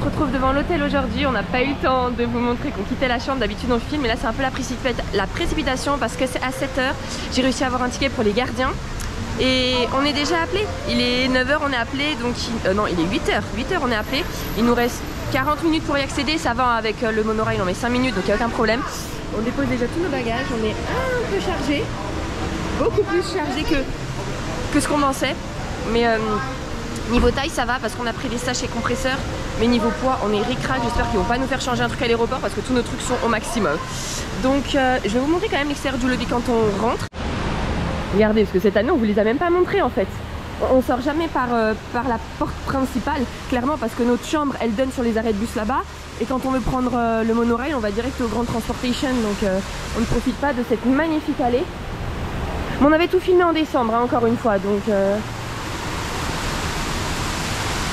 retrouve devant l'hôtel aujourd'hui. On n'a pas eu le temps de vous montrer qu'on quittait la chambre. D'habitude on filme, mais là c'est un peu la précipitation parce que c'est à 7 h. J'ai réussi à avoir un ticket pour les gardiens. Et on est déjà appelé. Il est 9 h, on est appelé. Donc non, il est 8 h. 8 h, on est appelé. Il nous reste 40 minutes pour y accéder. Ça va avec le monorail, on met 5 minutes, donc il n'y a aucun problème. On dépose déjà tous nos bagages. On est un peu chargé. Beaucoup plus chargé que ce qu'on pensait. Mais niveau taille ça va parce qu'on a pris des sachets compresseurs. Mais niveau poids on est ric-rac. J'espère qu'ils vont pas nous faire changer un truc à l'aéroport parce que tous nos trucs sont au maximum. Donc je vais vous montrer quand même l'extérieur du lobby quand on rentre. Regardez, parce que cette année on vous les a même pas montrés en fait. On sort jamais par la porte principale, clairement parce que notre chambre elle donne sur les arrêts de bus là-bas. Et quand on veut prendre le monorail on va direct au Grand Transportation. Donc on ne profite pas de cette magnifique allée. Mais on avait tout filmé en décembre hein, encore une fois, donc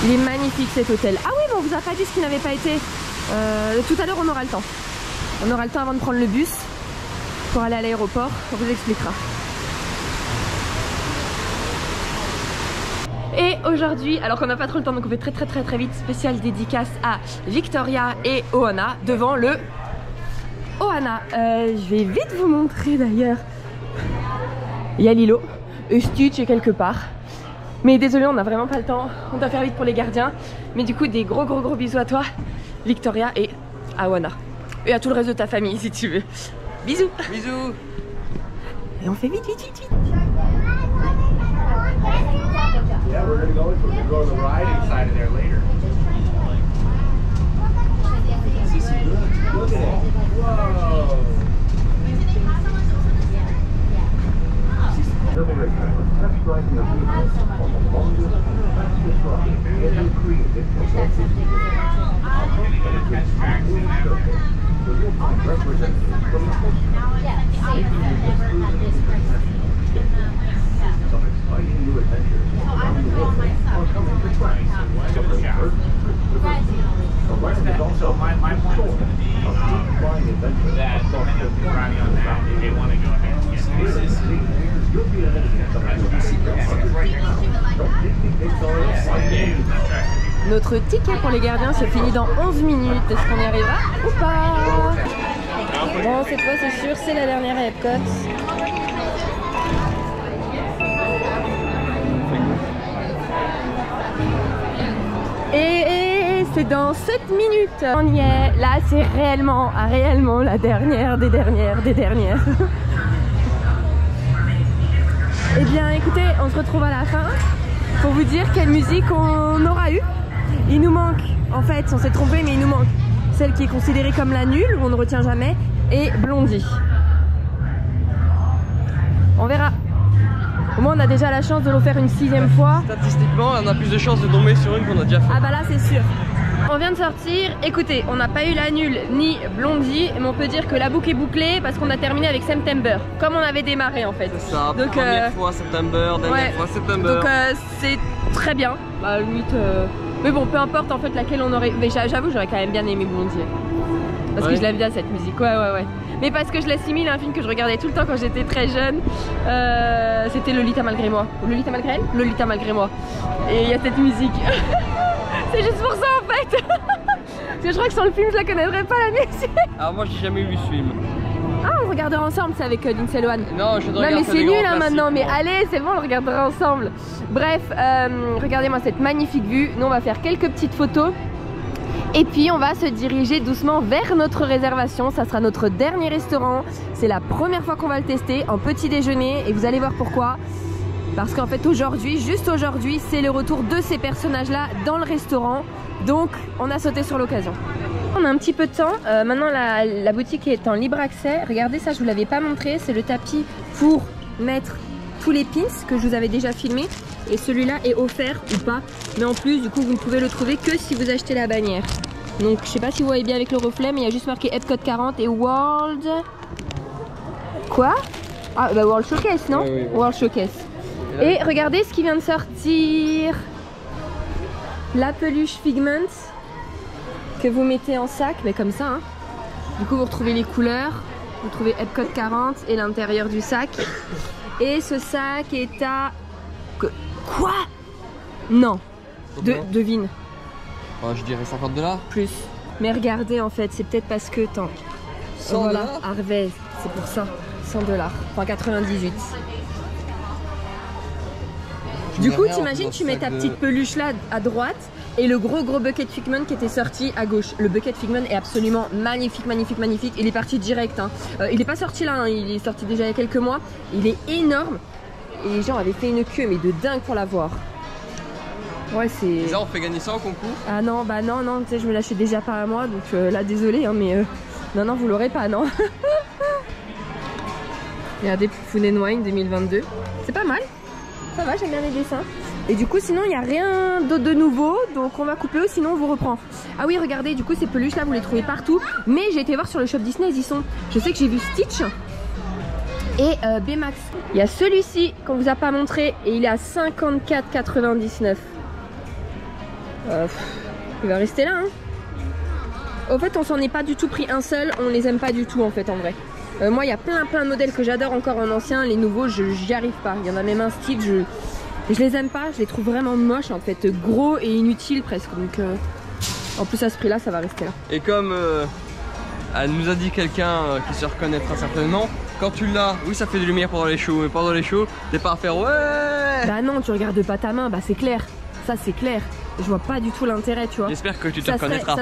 il est magnifique cet hôtel. Ah oui, mais on vous a pas dit ce qui n'avait pas été. Tout à l'heure on aura le temps. On aura le temps avant de prendre le bus pour aller à l'aéroport, on vous expliquera. Et aujourd'hui, alors qu'on n'a pas trop le temps, donc on fait très vite, spéciale dédicace à Victoria et Ohana devant le Ohana. Je vais vite vous montrer d'ailleurs. Il y a Lilo, Stitch est quelque part. Mais désolé, on n'a vraiment pas le temps. On doit faire vite pour les gardiens. Mais du coup, des gros bisous à toi, Victoria et à Ohana. Et à tout le reste de ta famille si tu veux. Bisous. Bisous. Et on fait vite. Yeah, we're gonna go to the ride inside of there later. This is good. Look at it. Whoa. That's striking a vehicle on the longest, fastest ride ever created for safety. And it gets full circle. So you'll find representatives from the whole some exciting new adventures around the world are coming to track. The land is also my point is going to be that depending on the riding on that, if they want to go ahead and get this. You'll be an Notre ticket pour les gardiens se finit dans 11 minutes. Est-ce qu'on y arrivera ou pas? Bon, cette fois c'est sûr, c'est la dernière à Epcot. Et c'est dans 7 minutes. On y est. Là c'est réellement la dernière des dernières. Eh bien écoutez, on se retrouve à la fin pour vous dire quelle musique on aura eu. Il nous manque, en fait, on s'est trompé, mais il nous manque celle qui est considérée comme la nulle, où on ne retient jamais, et Blondie. On verra. Au moins on a déjà la chance de le faire une 6e fois. Statistiquement, on a plus de chances de tomber sur une qu'on a déjà fait. Ah bah là c'est sûr. On vient de sortir, écoutez, on n'a pas eu la nulle ni Blondie, mais on peut dire que la boucle est bouclée parce qu'on a terminé avec September, comme on avait démarré en fait. C'est ça, donc, première fois September, dernière fois September. Donc c'est très bien, bah limite, mais bon peu importe en fait laquelle on aurait, mais j'avoue j'aurais quand même bien aimé Blondie. Parce que je l'aime bien cette musique, ouais. Mais parce que je l'assimile à un film que je regardais tout le temps quand j'étais très jeune. C'était Lolita malgré moi. Lolita malgré elle? Lolita malgré moi. Et il y a cette musique. C'est juste pour ça en fait. Parce que je crois que sans le film je la connaîtrais pas la musique. Alors moi j'ai jamais vu ce film. Ah on le regardera ensemble, c'est avec Lindsay Lohan. Non je dois regarder. Non mais c'est nul hein, maintenant, mais allez c'est bon on le regardera ensemble. Bref, regardez-moi cette magnifique vue. Nous on va faire quelques petites photos. Et puis on va se diriger doucement vers notre réservation. Ça sera notre dernier restaurant. C'est la première fois qu'on va le tester en petit déjeuner. Et vous allez voir pourquoi. Parce qu'en fait aujourd'hui, juste aujourd'hui, c'est le retour de ces personnages-là dans le restaurant. Donc on a sauté sur l'occasion. On a un petit peu de temps. Maintenant la boutique est en libre accès. Regardez ça, je vous l'avais pas montré. C'est le tapis pour mettre tous les pins que je vous avais déjà filmé. Et celui-là est offert ou pas. Mais en plus, du coup, vous ne pouvez le trouver que si vous achetez la bannière. Donc je sais pas si vous voyez bien avec le reflet, mais il y a juste marqué Epcot 40 et World... Quoi? Ah bah World Showcase, non? Oui. World Showcase. Et regardez ce qui vient de sortir. La peluche Figment que vous mettez en sac, mais comme ça hein. Du coup vous retrouvez les couleurs, vous trouvez Epcot 40 et l'intérieur du sac. Et ce sac est à... Quoi? Non. Devine. Je dirais 50 $. Plus. Mais regardez en fait, c'est peut-être parce que tant. 100 Voilà, $. Harvey, c'est pour ça. 100 $. Enfin 98. Du coup, t'imagines, tu mets ta petite peluche là à droite et le gros Bucket Figment qui était sorti à gauche. Le Bucket Figment est absolument magnifique, magnifique, magnifique. Il est parti direct. Hein. Il n'est pas sorti là, hein. Il est sorti déjà il y a quelques mois. Il est énorme. Et les gens avaient fait une queue, mais de dingue pour l'avoir. Ouais, c'est. Ça, on fait gagner ça au concours? Ah non, bah non, tu sais, je me lâchais déjà pas à moi, donc là, désolé, hein, mais non, vous l'aurez pas, non. Regardez, Food & Wine 2022. C'est pas mal. Ça va, j'aime bien les dessins. Et du coup, sinon, il n'y a rien d'autre de nouveau, donc on va couper, sinon on vous reprend. Ah oui, regardez, du coup, ces peluches là, vous les trouvez partout. Mais j'ai été voir sur le shop Disney, ils y sont. Je sais que j'ai vu Stitch et Baymax. Il y a celui-ci qu'on vous a pas montré et il est à 54,99. Il va rester là. Hein. Au fait, on s'en est pas du tout pris un seul, on les aime pas du tout en fait en vrai. Moi, il y a plein de modèles que j'adore encore en ancien, les nouveaux, j'y arrive pas. Il y en a même un style, je les aime pas, je les trouve vraiment moches en fait, gros et inutiles presque. Donc, en plus à ce prix-là, ça va rester là. Et comme elle nous a dit quelqu'un qui se reconnaîtra certainement, quand tu l'as, oui ça fait de lumière pendant les shows, mais pendant les shows, t'es pas à faire ouais. Bah non, tu regardes pas ta main, bah c'est clair, ça c'est clair. Je vois pas du tout l'intérêt, tu vois. J'espère que tu te reconnaîtras.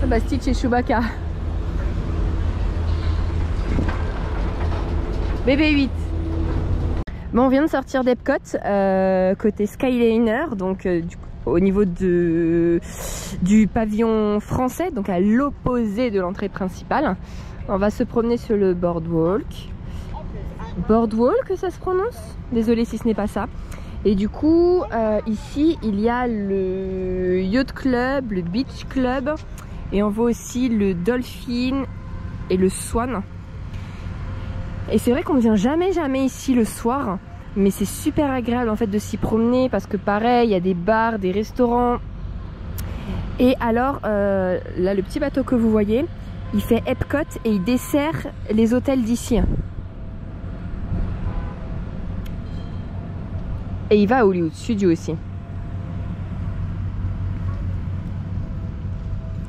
Ah bah Stitch et Chewbacca. BB-8. Bon, on vient de sortir d'Epcot, côté Skyliner, donc au niveau du pavillon français, donc à l'opposé de l'entrée principale. On va se promener sur le Boardwalk. Boardwalk, ça se prononce? Désolée si ce n'est pas ça. Et du coup, ici, il y a le Yacht Club, le Beach Club, et on voit aussi le Dolphin et le Swan. Et c'est vrai qu'on ne vient jamais ici le soir, mais c'est super agréable en fait de s'y promener parce que pareil, il y a des bars, des restaurants. Et alors, là, le petit bateau que vous voyez, il fait Epcot et il dessert les hôtels d'ici. Et il va à Hollywood Studio aussi.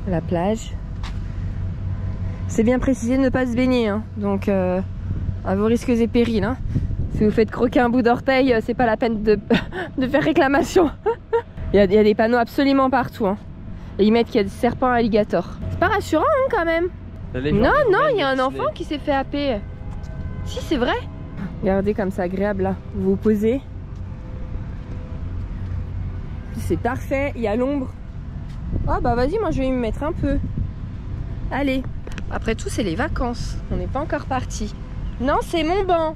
La plage. C'est bien précisé de ne pas se baigner, hein. Donc à vos risques et périls. Hein. Si vous faites croquer un bout d'orteil, c'est pas la peine de faire réclamation. Il y a des panneaux absolument partout. Hein. Et ils mettent qu'il y a des serpents alligators. C'est pas rassurant hein, quand même. Non, il y a un enfant qui s'est fait happer. Si, c'est vrai. Regardez comme c'est agréable là. Vous vous posez. C'est parfait, il y a l'ombre. Ah bah vas-y, moi je vais y me mettre un peu. Allez. Après tout, c'est les vacances. On n'est pas encore parti. Non, c'est mon banc.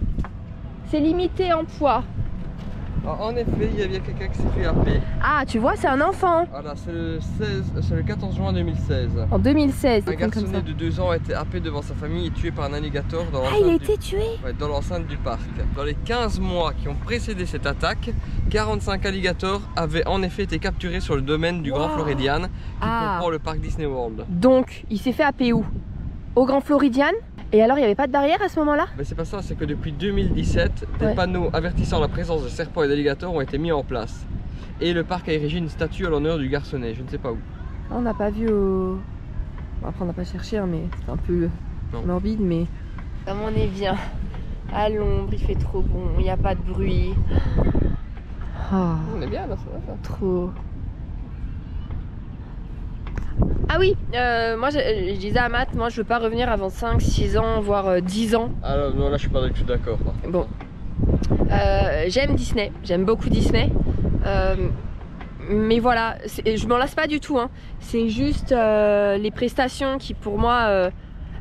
C'est limité en poids. En effet, il y a bien quelqu'un qui s'est fait happer. Ah, tu vois, c'est un enfant. Voilà, c'est le 14 juin 2016. En 2016. Un garçonnet de 2 ans a été happé devant sa famille et tué par un alligator dans l'enceinte. Ah, il a été tué? Ouais, dans l'enceinte du parc. Dans les 15 mois qui ont précédé cette attaque, 45 alligators avaient en effet été capturés sur le domaine du Grand Floridian, qui comprend le parc Disney World. Donc, il s'est fait happer où? Au Grand Floridian? Et alors, il n'y avait pas de barrière à ce moment-là? Mais c'est pas ça, c'est que depuis 2017, des panneaux avertissant la présence de serpents et d'alligators ont été mis en place. Et le parc a érigé une statue à l'honneur du garçonnet, je ne sais pas où. On n'a pas vu au... Bon, après, on n'a pas cherché, hein, mais c'est un peu morbide, mais... Comme on est bien, à l'ombre, il fait trop bon, il n'y a pas de bruit. Oh. On est bien là, ça va ça. Trop... Ah oui, moi je disais à Matt, moi je veux pas revenir avant 5, 6 ans, voire 10 ans. Alors non, là je suis pas du tout d'accord. Bon, j'aime Disney, j'aime beaucoup Disney. Mais voilà, je m'en lasse pas du tout. Hein. C'est juste les prestations qui pour moi...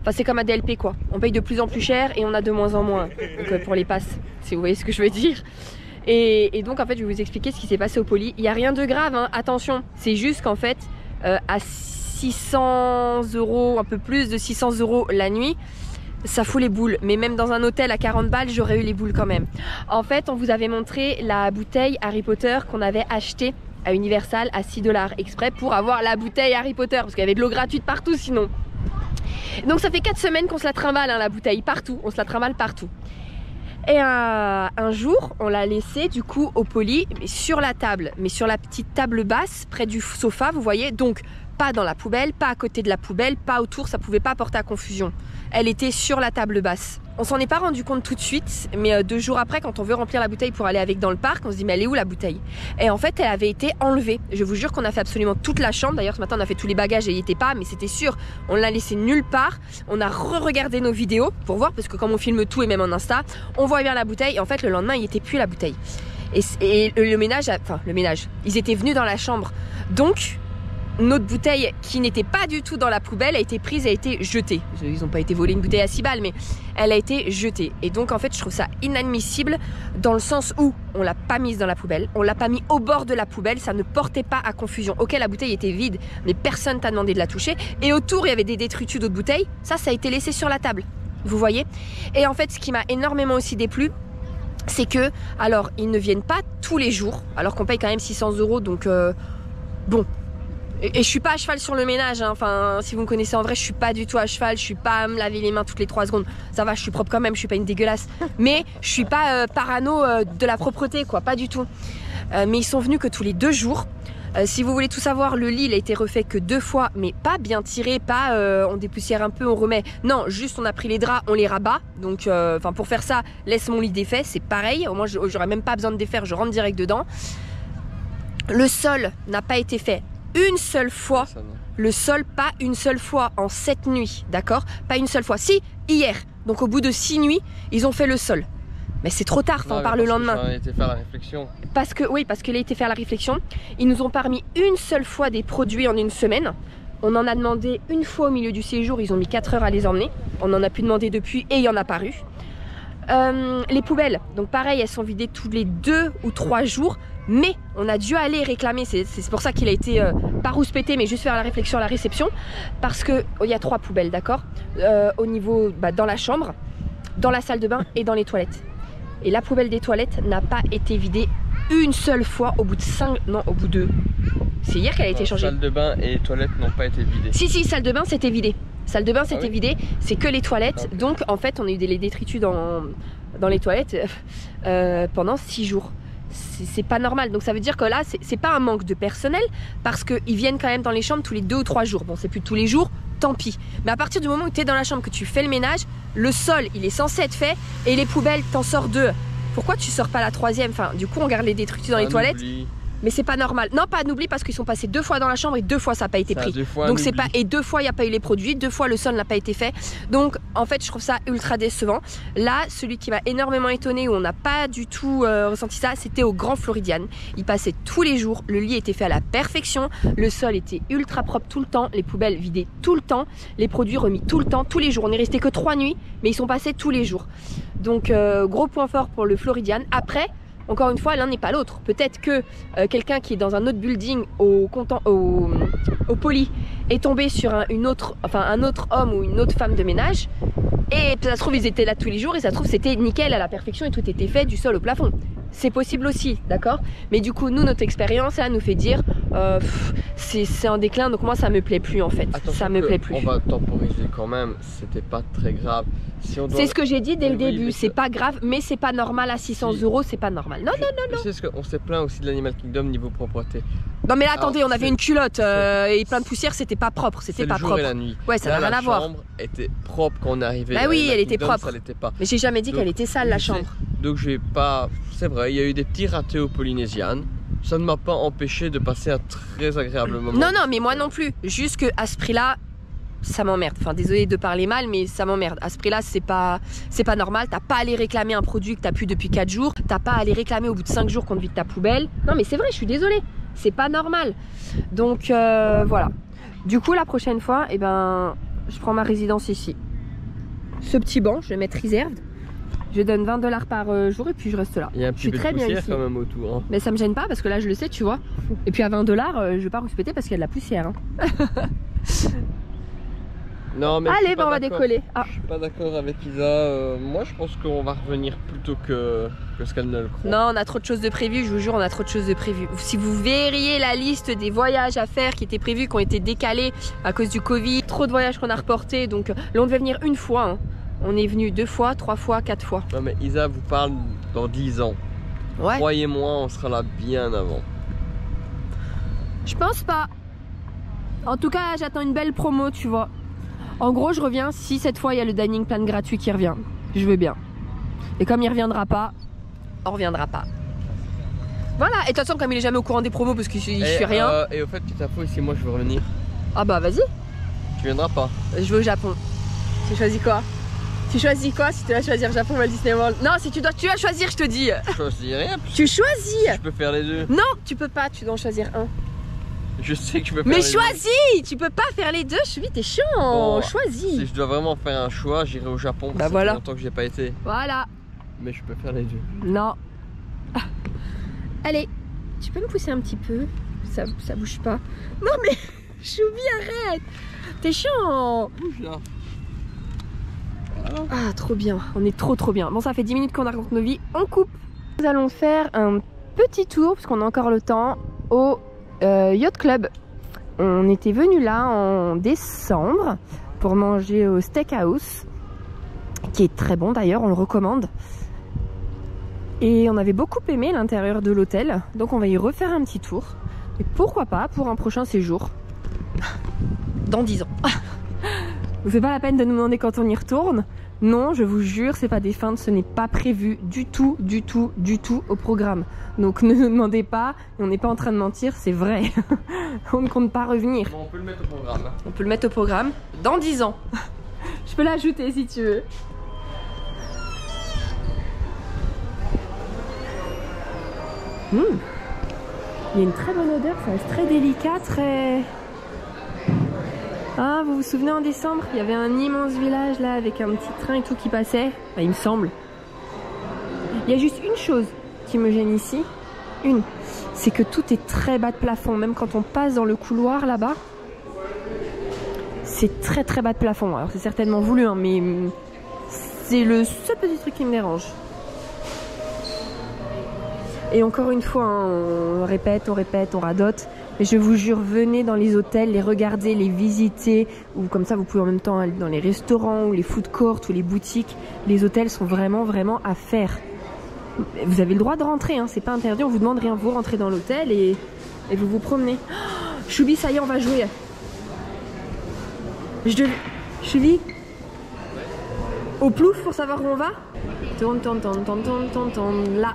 Enfin c'est comme à DLP quoi. On paye de plus en plus cher et on a de moins en moins. Donc, pour les passes, si vous voyez ce que je veux dire. Et donc en fait je vais vous expliquer ce qui s'est passé au Poly. Il n'y a rien de grave, hein. Attention. C'est juste qu'en fait à 600 €, un peu plus de 600 € la nuit, ça fout les boules. Mais même dans un hôtel à 40 balles, j'aurais eu les boules quand même. En fait, on vous avait montré la bouteille Harry Potter qu'on avait achetée à Universal à 6 $ exprès pour avoir la bouteille Harry Potter parce qu'il y avait de l'eau gratuite partout sinon. Donc ça fait 4 semaines qu'on se la trimballe hein, la bouteille partout, on se la trimballe partout. Et un jour, on l'a laissé du coup au poli, mais sur la table, mais sur la petite table basse, près du sofa, vous voyez. Donc, pas dans la poubelle, pas à côté de la poubelle, pas autour, ça pouvait pas porter à confusion. Elle était sur la table basse. On s'en est pas rendu compte tout de suite, mais 2 jours après, quand on veut remplir la bouteille pour aller avec dans le parc, on se dit mais elle est où la bouteille? Et en fait, elle avait été enlevée. Je vous jure qu'on a fait absolument toute la chambre. D'ailleurs, ce matin, on a fait tous les bagages et il n'y était pas, mais c'était sûr. On l'a laissé nulle part. On a re-regardé nos vidéos pour voir, parce que comme on filme tout et même en Insta, on voit bien la bouteille. Et en fait, le lendemain, il n'y était plus la bouteille. Et le ménage, ils étaient venus dans la chambre. Donc, notre bouteille qui n'était pas du tout dans la poubelle a été prise, a été jetée. Ils n'ont pas été volés une bouteille à 6 balles, mais elle a été jetée. Et donc en fait je trouve ça inadmissible dans le sens où on l'a pas mise dans la poubelle, on l'a pas mis au bord de la poubelle, ça ne portait pas à confusion. Ok, la bouteille était vide, mais personne t'a demandé de la toucher. Et autour il y avait des détritus d'autres bouteilles, ça a été laissé sur la table. Vous voyez? Et en fait ce qui m'a énormément aussi déplu, c'est que, alors ils ne viennent pas tous les jours, alors qu'on paye quand même 600 €, donc bon. Et je suis pas à cheval sur le ménage, hein. Enfin, si vous me connaissez en vrai, je suis pas du tout à cheval, je suis pas à me laver les mains toutes les 3 secondes. Ça va, je suis propre quand même, je suis pas une dégueulasse. Mais je suis pas parano de la propreté, quoi, pas du tout. Mais ils sont venus que tous les 2 jours. Si vous voulez tout savoir, le lit il a été refait que 2 fois, mais pas bien tiré, pas on dépoussière un peu, on remet. Non, juste on a pris les draps, on les rabat. Donc, pour faire ça, laisse mon lit défait, c'est pareil. Au moins, j'aurais même pas besoin de défaire, je rentre direct dedans. Le sol n'a pas été fait une seule fois, le sol pas une seule fois en 7 nuits, d'accord? Pas une seule fois, si, hier, donc au bout de 6 nuits, ils ont fait le sol. Mais c'est trop tard, on part le lendemain. Parce qu'il a été faire la réflexion. Parce qu'il a été faire la réflexion. Ils nous ont pas remis une seule fois des produits en une semaine. On en a demandé une fois au milieu du séjour, ils ont mis 4 heures à les emmener. On en a plus demandé depuis et il y en a pas eu. Les poubelles, donc pareil, elles sont vidées tous les 2 ou 3 jours. Mais on a dû aller réclamer, c'est pour ça qu'il a été pas rouspété, mais juste faire la réflexion à la réception. Parce qu'il y a 3 poubelles, d'accord, au niveau, dans la chambre, dans la salle de bain et dans les toilettes. Et la poubelle des toilettes n'a pas été vidée une seule fois au bout de 5... Non, au bout de... C'est hier qu'elle a été changée. Salle de bain et toilettes n'ont pas été vidées. Si, salle de bain c'était vidé. Salle de bain c'était vidé, c'est que les toilettes. Okay. Donc en fait on a eu des détritus dans les toilettes pendant 6 jours. C'est pas normal, donc ça veut dire que là c'est pas un manque de personnel, parce qu'ils viennent quand même dans les chambres tous les 2 ou 3 jours. Bon, c'est plus tous les jours, tant pis, mais à partir du moment où tu es dans la chambre, que tu fais le ménage, le sol il est censé être fait, et les poubelles t'en sors 2. Pourquoi tu sors pas la 3e? Enfin, du coup on garde les détritus dans les toilettes. Mais c'est pas normal. Non, pas un oubli, parce qu'ils sont passés 2 fois dans la chambre et 2 fois ça n'a pas été pris. Donc c'est pas, et 2 fois il n'y a pas eu les produits, 2 fois le sol n'a pas été fait. Donc en fait je trouve ça ultra décevant. Là, celui qui m'a énormément étonné, où on n'a pas du tout ressenti ça, c'était au Grand Floridian. Il passait tous les jours, le lit était fait à la perfection, le sol était ultra propre tout le temps, les poubelles vidées tout le temps, les produits remis tout le temps, tous les jours. On est resté que 3 nuits, mais ils sont passés tous les jours. Donc gros point fort pour le Floridian. Après, encore une fois, l'un n'est pas l'autre. Peut-être que quelqu'un qui est dans un autre building au poli est tombé sur un autre homme ou une autre femme de ménage, et ça se trouve ils étaient là tous les jours et ça se trouve c'était nickel à la perfection et tout était fait du sol au plafond. C'est possible aussi, d'accord? Mais du coup, nous, notre expérience là nous fait dire c'est en déclin, donc moi ça me plaît plus en fait. Ça me plaît plus. On va temporiser quand même, c'était pas très grave. Si c'est ce que j'ai dit dès le début, c'est pas grave, mais c'est pas normal à 600 €, c'est pas normal. Non. C'est ce qu'on s'est plaint aussi de l'Animal Kingdom niveau propreté. Non mais là, attendez, on avait une culotte et plein de poussière, c'était pas propre, c'était pas propre. Et la nuit. Ouais, ça n'a rien à voir. La chambre était propre quand on est arrivé. Bah oui, elle était propre. Ça l'était pas. Mais j'ai jamais dit qu'elle était sale la chambre. Donc j'ai pas, c'est vrai, il y a eu des petits ratés au Polynesian. Ça ne m'a pas empêché de passer un très agréable moment. Non, mais moi non plus. Juste que à ce prix-là, ça m'emmerde. Enfin, désolé de parler mal, mais ça m'emmerde. À ce prix-là, c'est pas normal. T'as pas à aller réclamer un produit que t'as plus depuis 4 jours. T'as pas à aller réclamer au bout de 5 jours qu'on te vide ta poubelle. Non, mais c'est vrai, je suis désolée. C'est pas normal. Donc voilà. Du coup, la prochaine fois, je prends ma résidence ici. Ce petit banc, je vais mettre reserved. Je donne 20 $ par jour et puis je reste là. Il y a un petit peu de poussière quand même autour. Hein. Mais ça me gêne pas parce que là je le sais, tu vois. Et puis à 20 $, je vais pas rouspéter parce qu'il y a de la poussière. Hein. Non, mais allez, on va décoller. Je suis pas d'accord avec Isa. Moi je pense qu'on va revenir plus tôt que ce qu'elle ne le croit. Non, on a trop de choses de prévues, je vous jure, on a trop de choses de prévues. Si vous verriez la liste des voyages à faire qui étaient prévus, qui ont été décalés à cause du Covid, trop de voyages qu'on a reportés. Donc là on devait venir une fois. Hein. On est venu 2 fois, 3 fois, 4 fois. Non mais Isa vous parle dans 10 ans. Ouais. Croyez-moi, on sera là bien avant. Je pense pas. En tout cas, j'attends une belle promo, tu vois. En gros, je reviens si cette fois il y a le dining plan gratuit qui revient. Je veux bien. Et comme il reviendra pas, on reviendra pas. Voilà, et de toute façon, comme il est jamais au courant des promos parce qu'il suit rien. Et au fait, petite info, ici, moi je veux revenir. Ah bah vas-y. Tu viendras pas? Je vais au Japon. Tu choisis quoi? Tu choisis quoi si tu dois choisir Japon ou Walt Disney World? Non, si tu dois choisir, je te dis. Je choisis rien. Tu choisis. Je peux faire les deux. Non, tu peux pas, tu dois en choisir un. Je sais que je peux faire Mais les choisis. Tu peux pas faire les deux, Choubi, t'es chiant. Bon, choisis. Si je dois vraiment faire un choix, j'irai au Japon parce que voilà. ça fait longtemps que j'ai pas été. Voilà. Mais je peux faire les deux. Non. Allez, tu peux me pousser un petit peu? Ça bouge pas. Non mais, Choubi, arrête. T'es chiant. Bouge là. Voilà. Ah, trop bien. On est trop bien. Bon, ça fait 10 minutes qu'on raconte nos vies. On coupe. Nous allons faire un petit tour, parce qu'on a encore le temps, au Yacht Club. On était venu là en décembre pour manger au Steakhouse, qui est très bon d'ailleurs, on le recommande. Et on avait beaucoup aimé l'intérieur de l'hôtel, donc on va y refaire un petit tour. Et pourquoi pas pour un prochain séjour dans 10 ans. C'est pas la peine de nous demander quand on y retourne. Non, je vous jure, c'est pas des feintes, ce n'est pas prévu du tout au programme. Donc ne nous demandez pas, on n'est pas en train de mentir, c'est vrai. On ne compte pas revenir. Bon, on peut le mettre au programme. Hein. On peut le mettre au programme dans 10 ans. Je peux l'ajouter si tu veux. Il y a une très bonne odeur, ça reste très délicat, très... Ah, vous vous souvenez en décembre, il y avait un immense village là avec un petit train et tout qui passait, enfin, il me semble. Il y a juste une chose qui me gêne ici, c'est que tout est très bas de plafond, même quand on passe dans le couloir là-bas, c'est très bas de plafond. Alors c'est certainement voulu, hein, mais c'est le seul petit truc qui me dérange. Et encore une fois, hein, on répète, on radote. Mais je vous jure, venez dans les hôtels, les regarder, les visiter. Ou comme ça, vous pouvez en même temps aller dans les restaurants, ou les food courts, ou les boutiques. Les hôtels sont vraiment à faire. Vous avez le droit de rentrer, hein, c'est pas interdit, on vous demande rien. Vous rentrez dans l'hôtel et vous vous promenez. Oh, Choubi, ça y est, on va jouer. Choubi, au plouf pour savoir où on va. Tourne, là.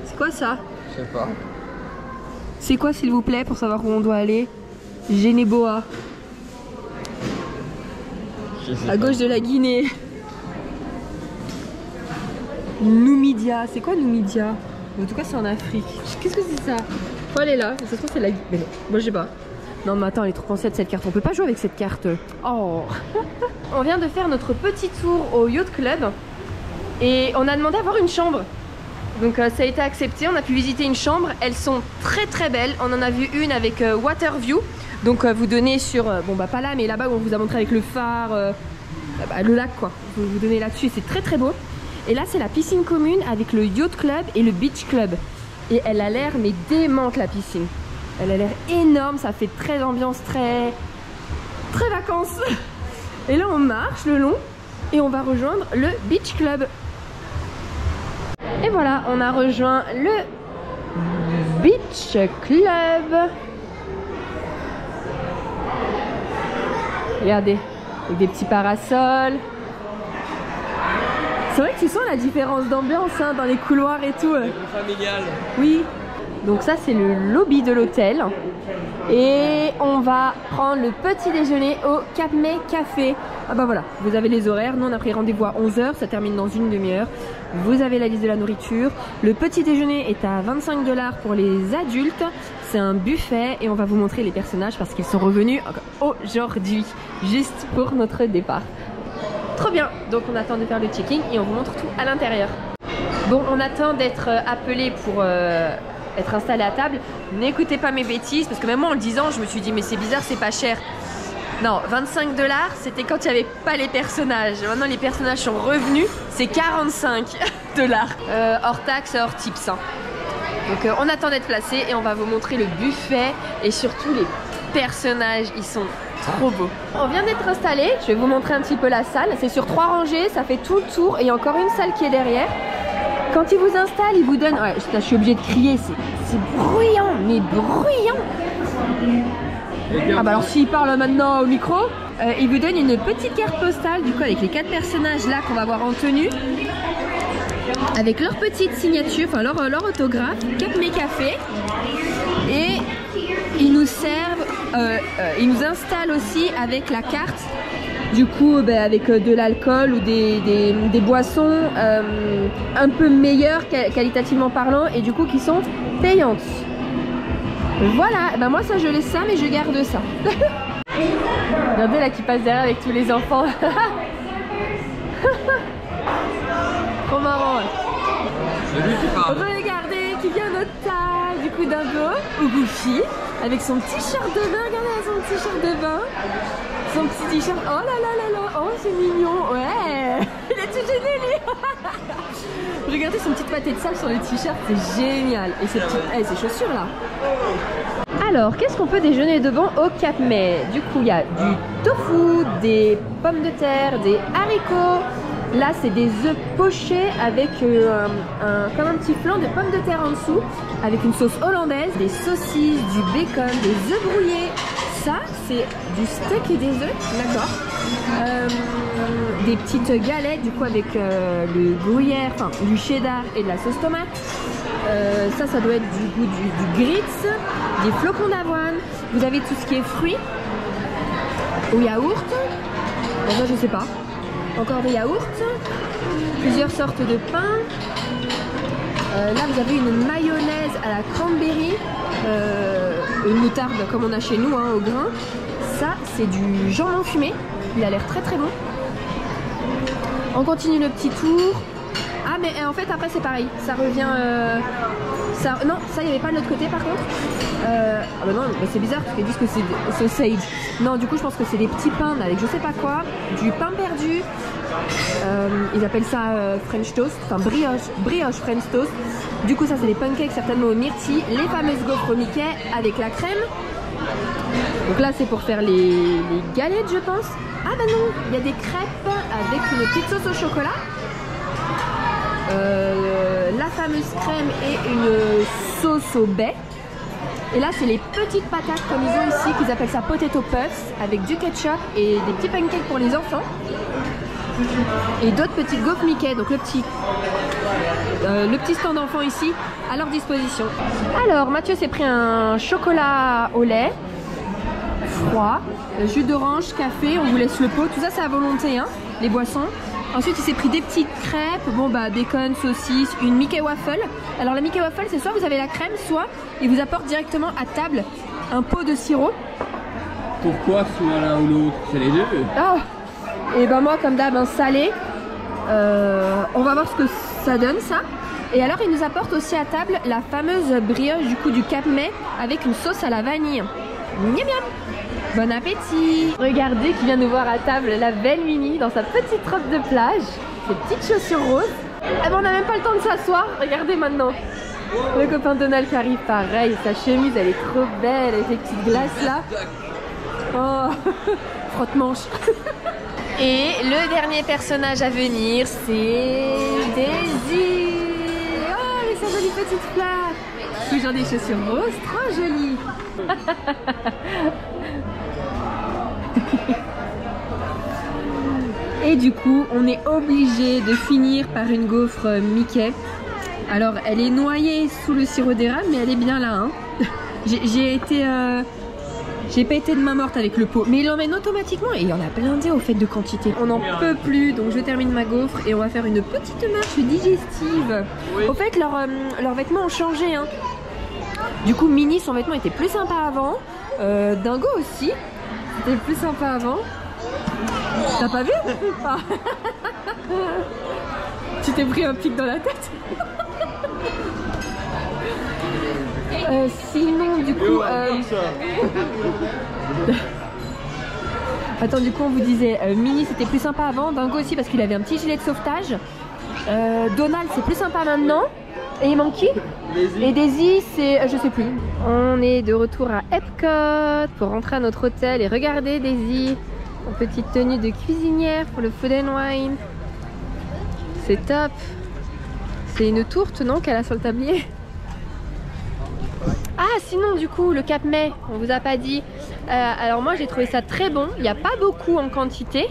C'est quoi ça? Je sais pas. C'est quoi s'il vous plaît pour savoir où on doit aller? Genéboa. À gauche de la Guinée. Numidia. C'est quoi Numidia? En tout cas c'est en Afrique. Qu'est-ce que c'est ça? Faut aller là. Ça se trouve c'est la Guinée. Mais non, moi je sais pas. Non mais attends, elle est trop ancienne cette carte. On peut pas jouer avec cette carte. Oh. On vient de faire notre petit tour au Yacht Club. Et on a demandé à avoir une chambre. Donc ça a été accepté, on a pu visiter une chambre, elles sont très belles, on en a vu une avec Water View, donc vous donnez sur, bon bah pas là mais là-bas où on vous a montré avec le phare, le lac quoi, vous donnez là-dessus, c'est très beau. Et là c'est la piscine commune avec le Yacht Club et le Beach Club, et elle a l'air mais démente la piscine, elle a l'air énorme, ça fait très ambiance, très vacances. Et là on marche le long et on va rejoindre le Beach Club. Et voilà, on a rejoint le Beach Club. Regardez, avec des petits parasols. C'est vrai que tu sens la différence d'ambiance hein, dans les couloirs et tout. Familial. Oui. Donc ça c'est le lobby de l'hôtel. Et on va prendre le petit déjeuner au Cap May Café. Ah bah voilà, vous avez les horaires. Nous on a pris rendez-vous à 11 h, ça termine dans une demi-heure. Vous avez la liste de la nourriture. Le petit déjeuner est à 25 $ pour les adultes. C'est un buffet et on va vous montrer les personnages parce qu'ils sont revenus aujourd'hui, juste pour notre départ. Trop bien, donc on attend de faire le check-in et on vous montre tout à l'intérieur. Bon, on attend d'être appelé pour être installé à table. N'écoutez pas mes bêtises parce que même moi en le disant, je me suis dit mais c'est bizarre, c'est pas cher. Non, 25 $, c'était quand il n'y avait pas les personnages. Maintenant, les personnages sont revenus, c'est 45 $. Hors taxe, hors tips. Hein. Donc, on attend d'être placé et on va vous montrer le buffet et surtout les personnages. Ils sont Trop beau. On vient d'être installé, je vais vous montrer un petit peu la salle. C'est sur 3 rangées, ça fait tout le tour et il y a encore une salle qui est derrière. Quand ils vous installent, ils vous donnent... Ouais, je suis obligée de crier, c'est bruyant, mais bruyant. Ah bah alors s'il parle maintenant au micro, il vous donne une petite carte postale du coup avec les 4 personnages là qu'on va voir en tenue. Avec leur petite signature, enfin leur autographe, Capmé Café. Et ils nous servent, ils nous installent aussi avec la carte. Du coup, avec de l'alcool ou des boissons un peu meilleures qualitativement parlant et du coup qui sont payantes. Voilà, moi ça je laisse ça mais je garde ça. Regardez là qui passe derrière avec tous les enfants. Trop marrant. C'est lui qui parle. Regardez qui vient notre table, du coup Dingo ou Goofy avec son petit shirt de bain. Regardez son petit shirt de bain. Son petit t-shirt, oh là là là là, oh c'est mignon, ouais. Il est tout gêné lui. Regardez son petit pâté de sable sur le t-shirt, c'est génial. Et ses chaussures là. Alors, qu'est-ce qu'on peut déjeuner de bon au Capmé? Du coup, il y a du tofu, des pommes de terre, des haricots. Là, c'est des œufs pochés avec comme un petit flan de pommes de terre en dessous, avec une sauce hollandaise, des saucisses, du bacon, des œufs brouillés. Ça, c'est du steak et des œufs, d'accord. Des petites galettes, du coup, avec le gruyère, enfin, du cheddar et de la sauce tomate. Ça doit être du goût du grits, des flocons d'avoine. Vous avez tout ce qui est fruits, au yaourt. Bon, ça, je sais pas. Encore des yaourts, plusieurs sortes de pain. Là, vous avez une mayonnaise à la cranberry. Une moutarde comme on a chez nous au grain. Ça c'est du jambon fumé, il a l'air très très bon. On continue le petit tour. Ah mais en fait après c'est pareil, ça revient non ça il n'y avait pas de l'autre côté par contre. Ah bah non c'est bizarre parce qu'ils disent que c'est sausage. Non du coup je pense que c'est des petits pains avec je sais pas quoi, du pain perdu. Ils appellent ça French toast, enfin brioche French toast. Du coup ça c'est des pancakes certainement aux myrtilles, les fameuses gaufres au Mickey avec la crème. Donc là c'est pour faire les galettes je pense. Ah bah non, il y a des crêpes avec une petite sauce au chocolat. La fameuse crème et une sauce au baies. Et là c'est les petites patates comme ils ont ici qu'ils appellent ça potato puffs avec du ketchup et des petits pancakes pour les enfants. Et d'autres petites gaufres Mickey, donc le petit stand d'enfant ici à leur disposition. Alors Mathieu s'est pris un chocolat au lait froid, jus d'orange, café, on vous laisse le pot, tout ça c'est à volonté les boissons. Ensuite il s'est pris des petites crêpes, bacon, saucisse, une Mickey waffle. Alors la Mickey waffle c'est soit vous avez la crème, soit il vous apporte directement à table un pot de sirop. Pourquoi soit l'un ou l'autre? C'est les deux. Et ben moi comme d'hab un salé, on va voir ce que ça donne ça. Et alors il nous apporte aussi à table la fameuse brioche du coup du Capmé avec une sauce à la vanille. Miam miam. Bon appétit. Regardez qui vient nous voir à table, la belle Minnie dans sa petite robe de plage, ses petites chaussures roses. Eh ben on n'a même pas le temps de s'asseoir, regardez maintenant. Le copain Donald qui arrive pareil, sa chemise elle est trop belle avec les petites glaces là. Oh, frotte-manche. Et le dernier personnage à venir, c'est Daisy. Oh, mais sa jolie petite fleur. Toujours des chaussures roses, trop jolies. Et du coup, on est obligé de finir par une gaufre Mickey. Alors, elle est noyée sous le sirop d'érable, mais elle est bien là. J'ai pas été de main morte avec le pot, mais il l'emmène automatiquement et il y en a blindé au fait de quantité. On n'en peut plus, donc je termine ma gaufre et on va faire une petite marche digestive. Oui. Au fait, leurs vêtements ont changé. Du coup, Minnie, son vêtement était plus sympa avant. Dingo aussi, c'était plus sympa avant. T'as pas vu? Tu t'es pris un pic dans la tête. Sinon du coup attends du coup on vous disait Minnie c'était plus sympa avant, Dingo aussi parce qu'il avait un petit gilet de sauvetage, Donald c'est plus sympa maintenant Et il manque qui? Daisy. Et Daisy, c'est... je sais plus. On est de retour à Epcot pour rentrer à notre hôtel et regarder Daisy en petite tenue de cuisinière pour le Food and Wine. C'est top. C'est une tourte, non, qu'elle a sur le tablier? Ah, sinon, du coup, le Cap May, on vous a pas dit. Alors moi, j'ai trouvé ça très bon. Il n'y a pas beaucoup en quantité,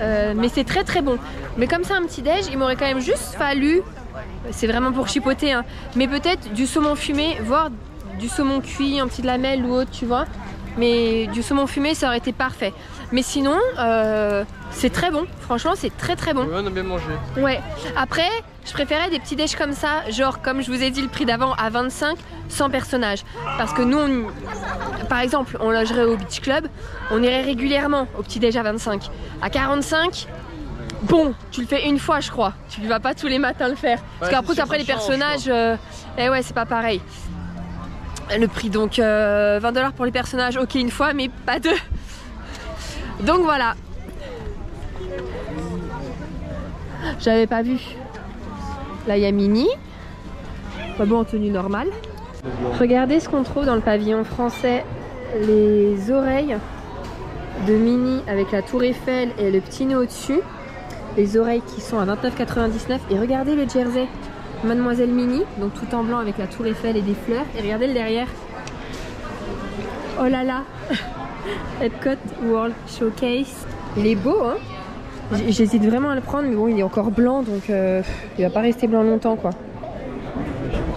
mais c'est très très bon. Mais comme c'est un petit déj, il m'aurait quand même juste fallu... C'est vraiment pour chipoter, hein. Mais peut-être du saumon fumé, voire du saumon cuit, un petit de lamelle ou autre, tu vois. Mais du saumon fumé, ça aurait été parfait. Mais sinon, c'est très bon. Franchement, c'est très très bon. Oui, on a bien mangé. Ouais. Après, je préférais des petits déj comme ça, genre comme je vous ai dit le prix d'avant à 25, sans personnage. Parce que nous, par exemple, on logerait au Beach Club, on irait régulièrement au petit déj à 25. À 45. Bon, tu le fais une fois, je crois. Tu ne vas pas tous les matins le faire. Parce qu'après, les personnages, eh ouais, c'est pas pareil. Le prix, donc 20 $ pour les personnages, ok, une fois, mais pas deux. Donc voilà. J'avais pas vu. Là, il y a Minnie. Pas bon en tenue normale. Regardez ce qu'on trouve dans le pavillon français. Les oreilles de Minnie avec la tour Eiffel et le petit nez au-dessus. Les oreilles qui sont à 29,99 €. Et regardez le jersey Mademoiselle Minnie, donc tout en blanc avec la tour Eiffel et des fleurs. Et regardez le derrière. Oh là là. Epcot World Showcase. Il est beau, hein. J'hésite vraiment à le prendre, mais bon, il est encore blanc, donc il va pas rester blanc longtemps, quoi.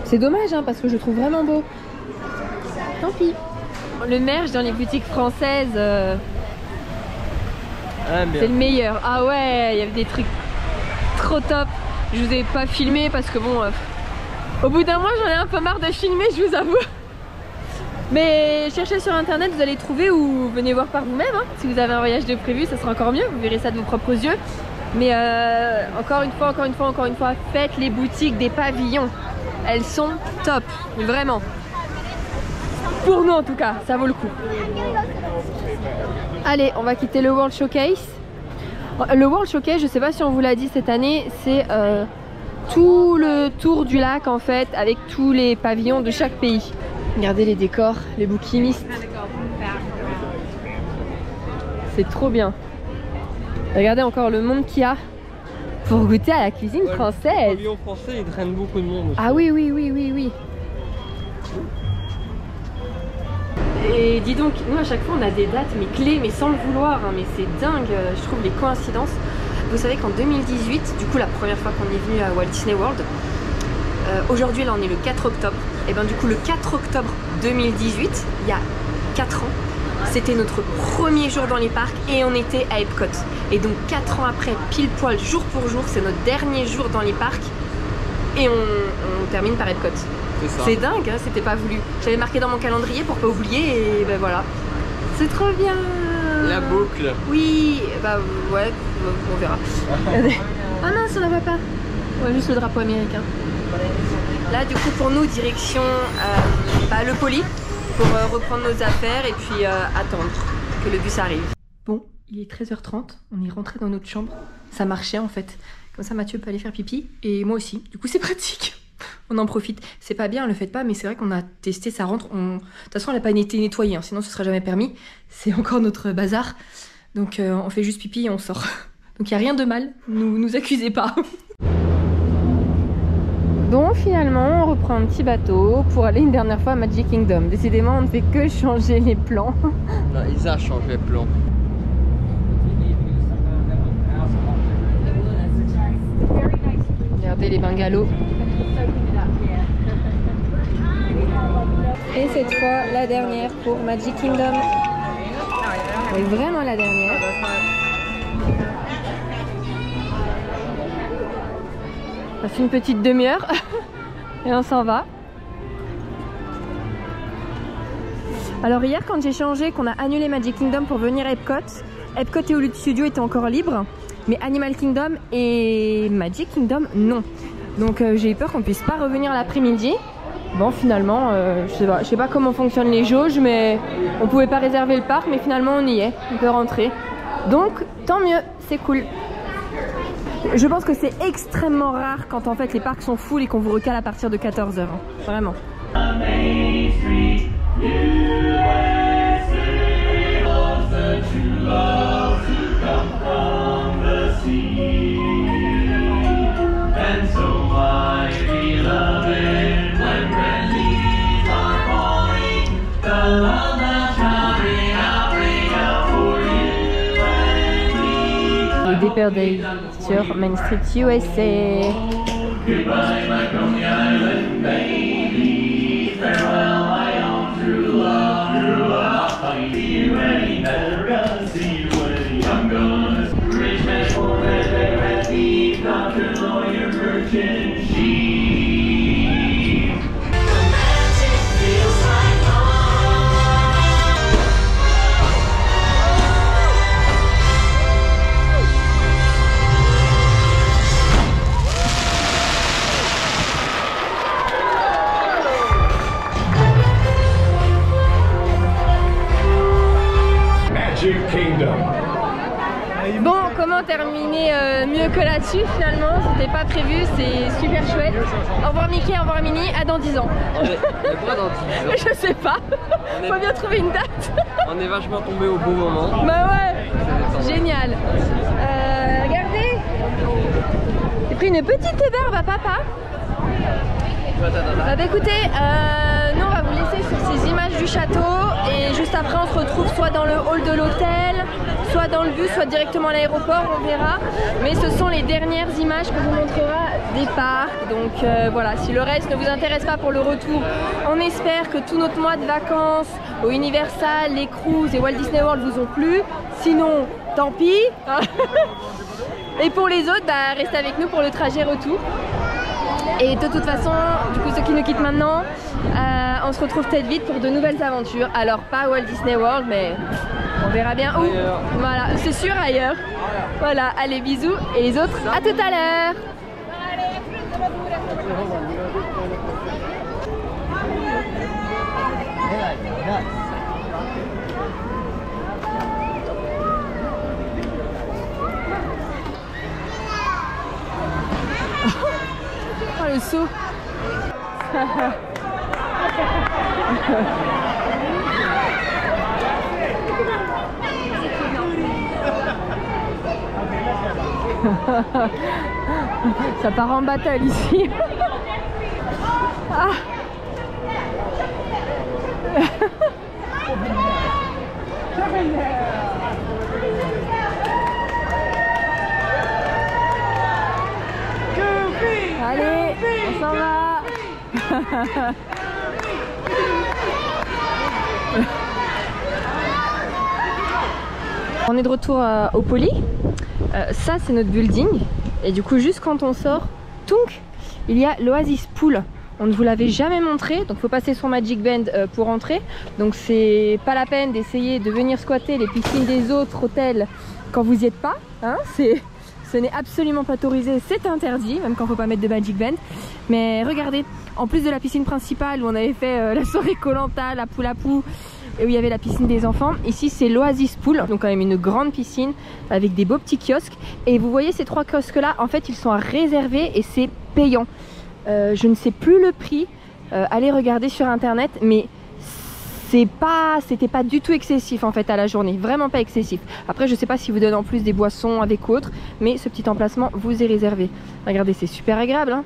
C'est dommage, hein, parce que je le trouve vraiment beau. Tant pis. Le merch dans les boutiques françaises... c'est le meilleur. Ah ouais, il y avait des trucs trop top. Je vous ai pas filmé parce que bon, au bout d'un mois j'en ai un peu marre de filmer, je vous avoue. Mais cherchez sur internet, vous allez trouver, ou venez voir par vous-même, hein. Si vous avez un voyage de prévu, ça sera encore mieux, vous verrez ça de vos propres yeux. Mais encore une fois, faites les boutiques des pavillons. Elles sont top, vraiment. Pour nous en tout cas, ça vaut le coup. Allez, on va quitter le World Showcase. Le World Showcase, je sais pas si on vous l'a dit cette année, c'est tout le tour du lac en fait, avec tous les pavillons de chaque pays. Regardez les décors, les bouquinistes. C'est trop bien. Regardez encore le monde qu'il y a pour goûter à la cuisine française. Le pavillon français, il traîne beaucoup de monde aussi. Ah oui, oui, oui, oui, oui. Et dis donc, nous à chaque fois on a des dates mais clés, mais sans le vouloir, hein, mais c'est dingue, je trouve les coïncidences. Vous savez qu'en 2018, du coup la première fois qu'on est venu à Walt Disney World, aujourd'hui là on est le 4 octobre, et bien du coup le 4 octobre 2018, il y a 4 ans, c'était notre premier jour dans les parcs et on était à Epcot. Et donc 4 ans après, pile poil, jour pour jour, c'est notre dernier jour dans les parcs et on termine par Epcot. C'est dingue, hein, c'était pas voulu. J'avais marqué dans mon calendrier pour pas oublier et ben voilà. C'est trop bien. La boucle. Oui, bah ouais, on verra. Ah mince, on la voit pas. Ouais, juste le drapeau américain. Là du coup pour nous, direction le Poly pour reprendre nos affaires et puis attendre que le bus arrive. Bon, il est 13h30, on est rentré dans notre chambre. Ça marchait en fait. Comme ça Mathieu peut aller faire pipi et moi aussi. Du coup c'est pratique. On en profite. C'est pas bien, le faites pas, mais c'est vrai qu'on a testé, ça rentre. De toute façon, elle n'a pas été nettoyée, hein, sinon ce serait jamais permis. C'est encore notre bazar. Donc on fait juste pipi et on sort. Donc il n'y a rien de mal, nous accusez pas. Donc finalement, on reprend un petit bateau pour aller une dernière fois à Magic Kingdom. Décidément, on ne fait que changer les plans. Non, ils ont changé les plans. Regardez les bungalows. Et cette fois, la dernière pour Magic Kingdom. Oui, vraiment la dernière. On fait une petite demi-heure et on s'en va. Alors hier, quand j'ai changé, qu'on a annulé Magic Kingdom pour venir à Epcot, Epcot et Hollywood Studios étaient encore libres, mais Animal Kingdom et Magic Kingdom, non. Donc j'ai eu peur qu'on puisse pas revenir l'après-midi. Bon, finalement, je sais pas comment fonctionnent les jauges, mais on pouvait pas réserver le parc, mais finalement on y est, on peut rentrer. Donc tant mieux, c'est cool. Je pense que c'est extrêmement rare quand en fait les parcs sont full et qu'on vous recale à partir de 14h. Hein. Vraiment. Dapper Day sur Main Street USA. Goodbye, my lonely island baby. Farewell, my own true love. I'll see you any better, gonna see you any younger. Rich man, poor man, beggar man, thief, doctor, lawyer, merchant, sheep. The magic feels like home. Bon, comment terminer mieux que là-dessus finalement? C'était pas prévu, c'est super chouette. Au revoir Mickey, au revoir Minnie, à dans 10 ans. Mais pourquoi dans 10 ans? Je sais pas, faut bien trouver une date. On est vachement tombé au bon moment. Bah ouais, génial. Regardez, j'ai pris une petite barbe à papa. Bah écoutez, nous on va vous laisser sur ces images du château et juste après on se retrouve soit dans le hall de l'hôtel, soit dans le bus, soit directement à l'aéroport, on verra. Mais ce sont les dernières images qu'on vous montrera des parcs. Donc voilà, si le reste ne vous intéresse pas pour le retour, on espère que tout notre mois de vacances au Universal, les cruises et Walt Disney World vous ont plu. Sinon, tant pis. Et pour les autres, bah, restez avec nous pour le trajet retour. Et de toute façon, du coup ceux qui nous quittent maintenant, on se retrouve peut-être vite pour de nouvelles aventures. Alors pas Walt Disney World, mais on verra bien où. Voilà, c'est sûr ailleurs. Voilà, allez bisous et les autres, à tout à l'heure. Oh le saut. Ça part en bataille ici. Ah. Allez, on s'en va. On est de retour au Poly. Ça c'est notre building. Et du coup juste quand on sort, tunk, il y a l'Oasis Pool. On ne vous l'avait jamais montré, donc il faut passer son Magic Band pour entrer. Donc c'est pas la peine d'essayer de venir squatter les piscines des autres hôtels quand vous n'y êtes pas. Hein, ce n'est absolument pas autorisé, c'est interdit, même quand il ne faut pas mettre de Magic Band. Mais regardez, en plus de la piscine principale où on avait fait la soirée Koh-Lanta, la poule à pou, et où il y avait la piscine des enfants, ici c'est l'Oasis Pool, donc quand même une grande piscine avec des beaux petits kiosques. Et vous voyez ces trois kiosques là, en fait ils sont à réserver et c'est payant. Je ne sais plus le prix, allez regarder sur internet, mais c'était pas du tout excessif en fait à la journée, vraiment pas excessif. Après je sais pas si vous donnent en plus des boissons avec ou autre, mais ce petit emplacement vous est réservé. Regardez, c'est super agréable hein.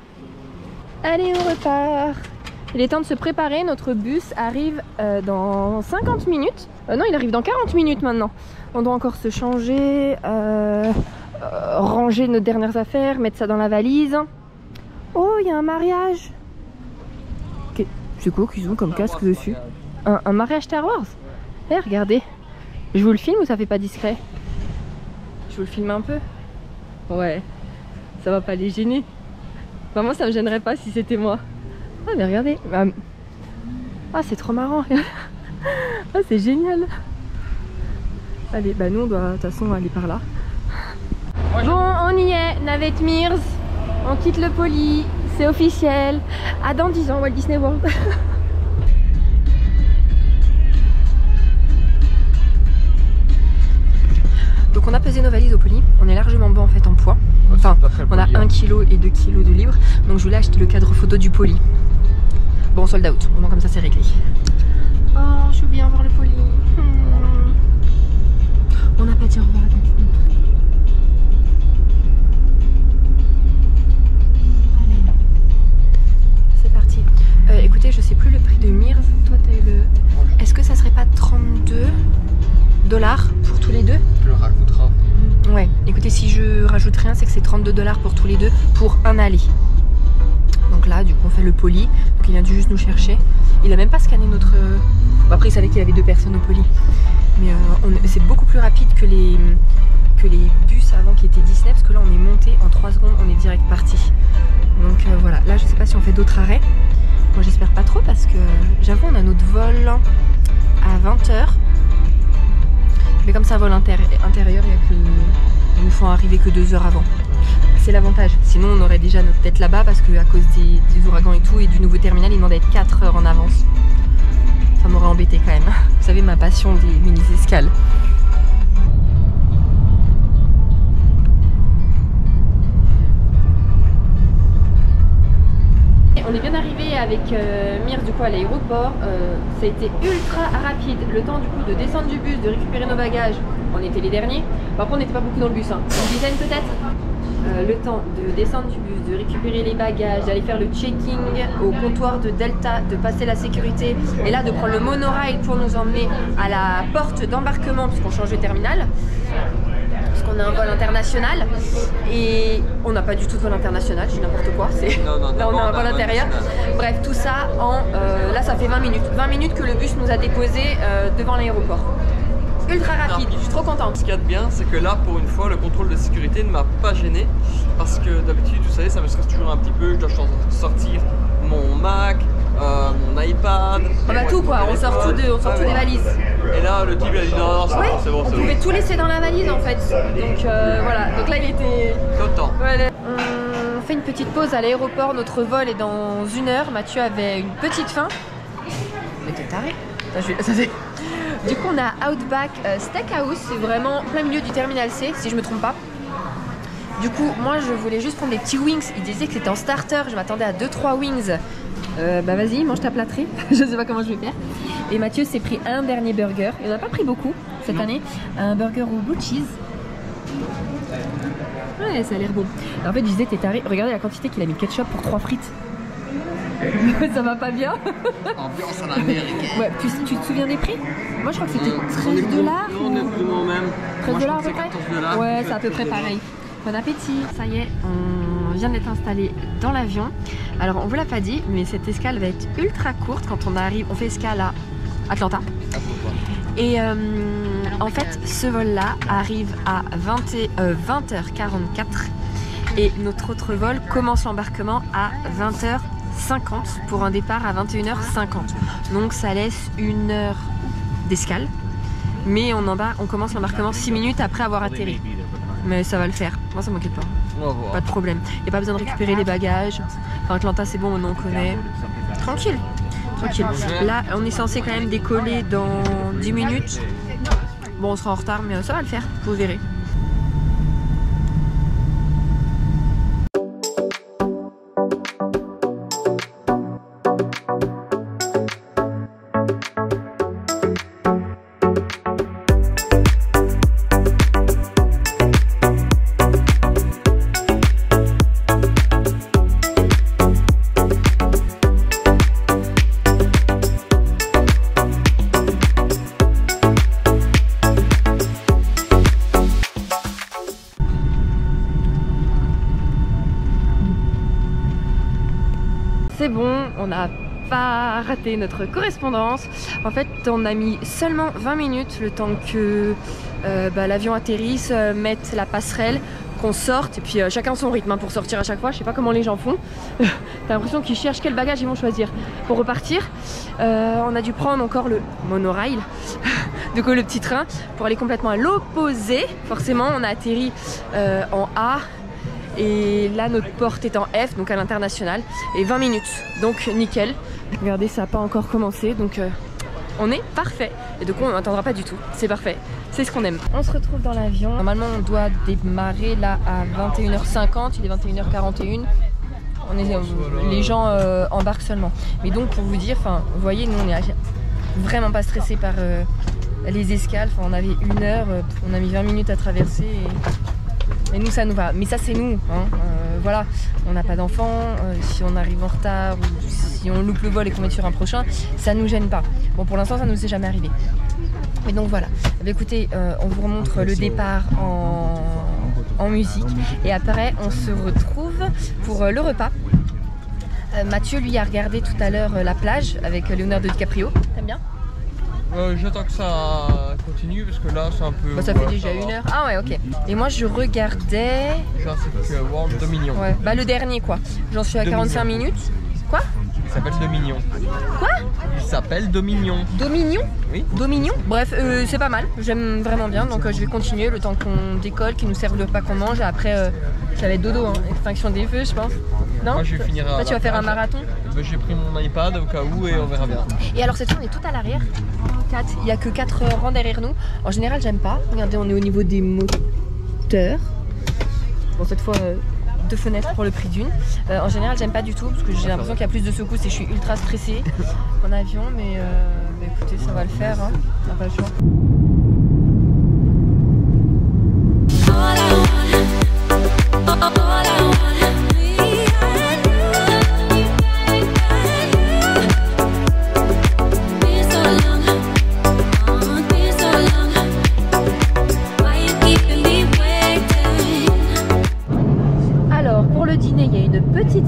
Allez, on repart. Il est temps de se préparer, notre bus arrive dans 50 minutes. Non, il arrive dans 40 minutes maintenant. On doit encore se changer, ranger nos dernières affaires, mettre ça dans la valise. Oh, il y a un mariage. Okay. C'est quoi qu'ils ont comme casque dessus? Un mariage Star Wars. Eh, regardez. Je vous le filme ou ça fait pas discret? Je vous le filme un peu. Ouais. Ça va pas les gêner. Bah, moi ça me gênerait pas si c'était moi. Ah mais regardez. Ah c'est trop marrant. Ah c'est génial. Allez, bah nous on doit de toute façon aller par là. Bon, on y est. Navette Mears. On quitte le Poly. C'est officiel. À dans 10 ans Walt Disney World. Donc on a pesé nos valises au Poly, on est largement bon en fait en poids. Enfin, on a 1 kg et 2 kg de libre. Donc je voulais acheter le cadre photo du Poly. Bon, sold out, au moins comme ça c'est réglé. Oh, je suis bien voir le Poly. On n'a pas dit au revoir à Catherine. Écoutez, je sais plus le prix de Mears. Toi, t'as eu le. Est-ce que ça serait pas 32 $ pour tous les deux? Tu le rajouteras. Ouais, écoutez, si je rajoute rien, c'est que c'est 32 $ pour tous les deux pour un aller. Donc là, du coup, on fait le Poly. Donc il vient juste nous chercher. Il a même pas scanné notre. Bon, après, il savait qu'il y avait 2 personnes au Poly. Mais c'est beaucoup plus rapide que les bus avant qui étaient Disney. Parce que là, on est monté en 3 secondes, on est direct parti. Donc voilà, là, je sais pas si on fait d'autres arrêts. Moi j'espère pas trop parce que j'avoue on a notre vol à 20 h. Mais comme c'est un vol intérieur, ils nous font arriver que 2 heures avant. C'est l'avantage. Sinon on aurait déjà notre tête là-bas parce qu'à cause des ouragans et tout et du nouveau terminal, ils demandaient d'être 4 heures en avance. Ça m'aurait embêté quand même. Vous savez ma passion des mini-escales. On est bien arrivé avec Mears du coup à l'aéroport, ça a été ultra rapide, le temps du coup de descendre du bus, de récupérer nos bagages, on était les derniers, par contre on n'était pas beaucoup dans le bus, hein. Une dizaine peut-être. Le temps de descendre du bus, de récupérer les bagages, d'aller faire le checking au comptoir de Delta, de passer la sécurité et là de prendre le monorail pour nous emmener à la porte d'embarquement puisqu'on change de terminal. Parce qu'on a un vol international et on n'a pas du tout de vol international, je dis n'importe quoi, là on a un vol intérieur. Bref, tout ça en là ça fait 20 minutes. 20 minutes que le bus nous a déposé devant l'aéroport. Ultra rapide, je suis trop contente. Ce qu'il y a de bien, c'est que là pour une fois le contrôle de sécurité ne m'a pas gêné parce que d'habitude vous savez ça me stresse toujours un petit peu, je dois sortir mon Mac, mon iPad. Ah bah tout quoi, on sort tout des valises. Et là le type il a dit non, c'est bon, c'est bon. On pouvait tout laisser dans la valise en fait. Donc voilà, donc là il était content. Voilà. On fait une petite pause à l'aéroport, notre vol est dans 1 heure. Mathieu avait une petite faim. Mais t'es taré. Du coup on a Outback Steakhouse, c'est vraiment plein milieu du terminal C si je me trompe pas. Du coup moi je voulais juste prendre des petits wings, il disait que c'était en starter, je m'attendais à 2-3 wings. Bah vas-y, mange ta plâtrée, je sais pas comment je vais faire. Et Mathieu s'est pris un dernier burger, il n'en a pas pris beaucoup cette année, un burger au blue cheese. Ouais, ça a l'air bon. Alors, en fait, je disais, t'es taré, regardez la quantité qu'il a mis de ketchup pour 3 frites. Ça va pas bien. Ambiance à l'américaine. Ouais, tu te souviens des prix? Moi je crois que c'était 13 $. On est plus ou même. 13 $ à peu près? Ouais, c'est à peu près pareil. Bon appétit. Ça y est, on vient d'être installé dans l'avion. Alors on vous l'a pas dit, mais cette escale va être ultra courte quand on arrive. On fait escale à Atlanta. Et en fait, ce vol-là arrive à 20h44 et notre autre vol commence l'embarquement à 20h50 pour un départ à 21h50. Donc ça laisse 1 heure d'escale, mais on commence l'embarquement 6 minutes après avoir atterri. Mais ça va le faire, moi ça m'inquiète pas. Pas de problème, il n'y a pas besoin de récupérer les bagages. Enfin, Atlanta c'est bon, maintenant on connaît. Tranquille. Tranquille. Là, on est censé quand même décoller dans 10 minutes. Bon, on sera en retard, mais ça va le faire, vous verrez. C'est bon, on n'a pas raté notre correspondance. En fait, on a mis seulement 20 minutes le temps que l'avion atterrisse, mette la passerelle, qu'on sorte. Et puis chacun son rythme hein, pour sortir à chaque fois. Je sais pas comment les gens font. T'as l'impression qu'ils cherchent quel bagage ils vont choisir pour repartir. On a dû prendre encore le monorail, du coup le petit train, pour aller complètement à l'opposé. Forcément, on a atterri en A. Et là notre porte est en F, donc à l'international, et 20 minutes, donc nickel. Regardez, ça n'a pas encore commencé, donc on est parfait. Et du coup on n'attendra pas du tout, c'est parfait, c'est ce qu'on aime. On se retrouve dans l'avion, normalement on doit démarrer là à 21h50, il est 21h41. On est, les gens embarquent seulement. Mais donc pour vous dire, vous voyez, nous on est vraiment pas stressés par les escales. On avait 1 heure, on a mis 20 minutes à traverser et nous ça nous va. Mais ça c'est nous, hein. Voilà, on n'a pas d'enfants, si on arrive en retard ou si on loupe le vol et qu'on est sur un prochain, ça nous gêne pas. Bon, pour l'instant ça nous est jamais arrivé. Mais donc voilà, écoutez, on vous remontre le départ en musique et après on se retrouve pour le repas. Mathieu lui a regardé tout à l'heure La Plage avec Leonardo DiCaprio. T'aimes bien? J'attends que ça continue parce que là c'est un peu... ça fait déjà 1 heure. Ah ouais, ok. Et moi je regardais... Jurassic World Dominion. Ouais, bah le dernier quoi. J'en suis à 45 minutes. Quoi? Il s'appelle Dominion. Quoi? Il s'appelle Dominion. Dominion? Oui. Dominion? Bref, c'est pas mal. J'aime vraiment bien. Donc je vais continuer le temps qu'on décolle, qu'ils nous servent le repas qu'on mange. Et après, ça va être dodo, hein. Extinction des feux, je pense. Non? Moi je vais finir à... Toi, tu vas faire un marathon? J'ai pris mon iPad au cas où et on verra bien. Et alors cette fois on est tout à l'arrière. Il n'y a que 4 rangs derrière nous. En général j'aime pas. Regardez, on est au niveau des moteurs. Bon, cette fois 2 fenêtres pour le prix d'une. En général j'aime pas du tout parce que j'ai l'impression qu'il y a plus de secousses et je suis ultra stressée en avion. Mais écoutez, ça va le faire, hein. On n'a pas le choix.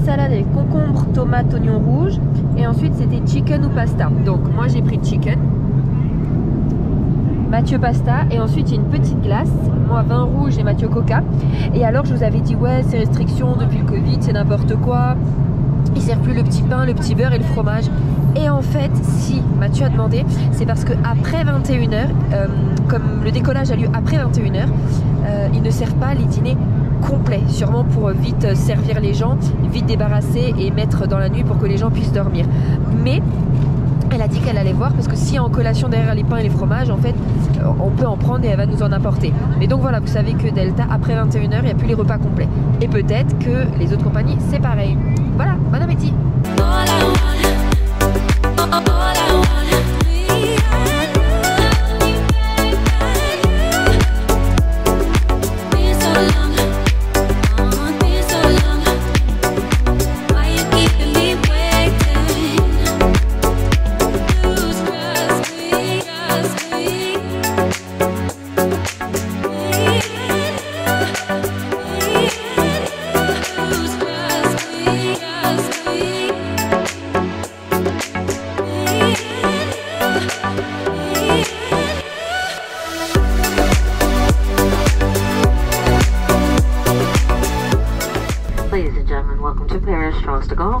Salade avec concombre, tomate, oignon rouge et ensuite c'était chicken ou pasta. Donc moi j'ai pris chicken, Mathieu pasta et ensuite il y a une petite glace, moi vin rouge et Mathieu coca. Et alors je vous avais dit ouais c'est restrictions depuis le Covid, c'est n'importe quoi, ils servent plus le petit pain, le petit beurre et le fromage. Et en fait si Mathieu a demandé, c'est parce que après 21h, comme le décollage a lieu après 21h, ils ne servent pas les dîners complet, sûrement pour vite servir les gens, vite débarrasser et mettre dans la nuit pour que les gens puissent dormir. Mais elle a dit qu'elle allait voir parce que si en collation derrière les pains et les fromages, en fait, on peut en prendre et elle va nous en apporter. Mais donc voilà, vous savez que Delta, après 21h, il n'y a plus les repas complets. Et peut-être que les autres compagnies, c'est pareil. Voilà, bon appétit!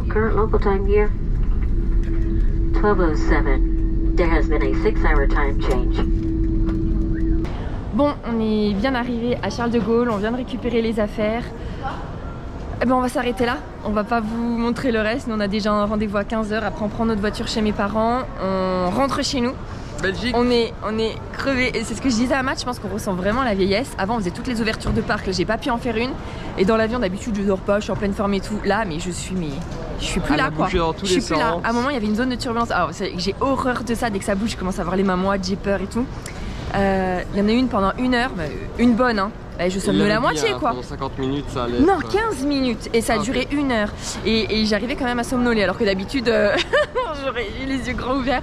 Current local time here 12:07. There has been a 6-hour time change. Bon, on est bien arrivé à Charles de Gaulle, on vient de récupérer les affaires. Eh ben on va s'arrêter là, on va pas vous montrer le reste, nous on a déjà un rendez-vous à 15h, après on prend notre voiture chez mes parents, on rentre chez nous. Belgique. On est crevés et c'est ce que je disais à Matt, je pense qu'on ressent vraiment la vieillesse. Avant on faisait toutes les ouvertures de parc, j'ai pas pu en faire une. Et dans l'avion d'habitude je dors pas, je suis en pleine forme et tout. Là mais je suis plus là quoi. Je suis plus là. À un moment il y avait une zone de turbulence. Alors j'ai horreur de ça, dès que ça bouge je commence à avoir les mains moites, j'ai peur et tout. Il y en a une pendant 1 heure, une bonne hein. Je somnole la moitié quoi. Pendant 50 minutes ça allait. Non, 15 minutes et ça a duré 1 heure. Et j'arrivais quand même à somnoler alors que d'habitude j'aurais eu les yeux grands ouverts.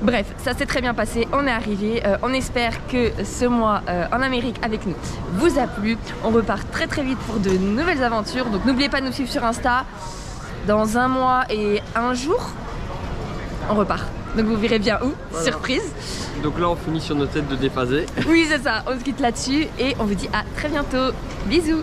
Bref, ça s'est très bien passé, on est arrivé. On espère que ce mois en Amérique avec nous vous a plu. On repart très très vite pour de nouvelles aventures. Donc n'oubliez pas de nous suivre sur Insta. Dans 1 mois et 1 jour, on repart. Donc vous verrez bien où, voilà. Surprise. Donc là on finit sur nos têtes de déphasés. Oui c'est ça, on se quitte là-dessus et on vous dit à très bientôt. Bisous.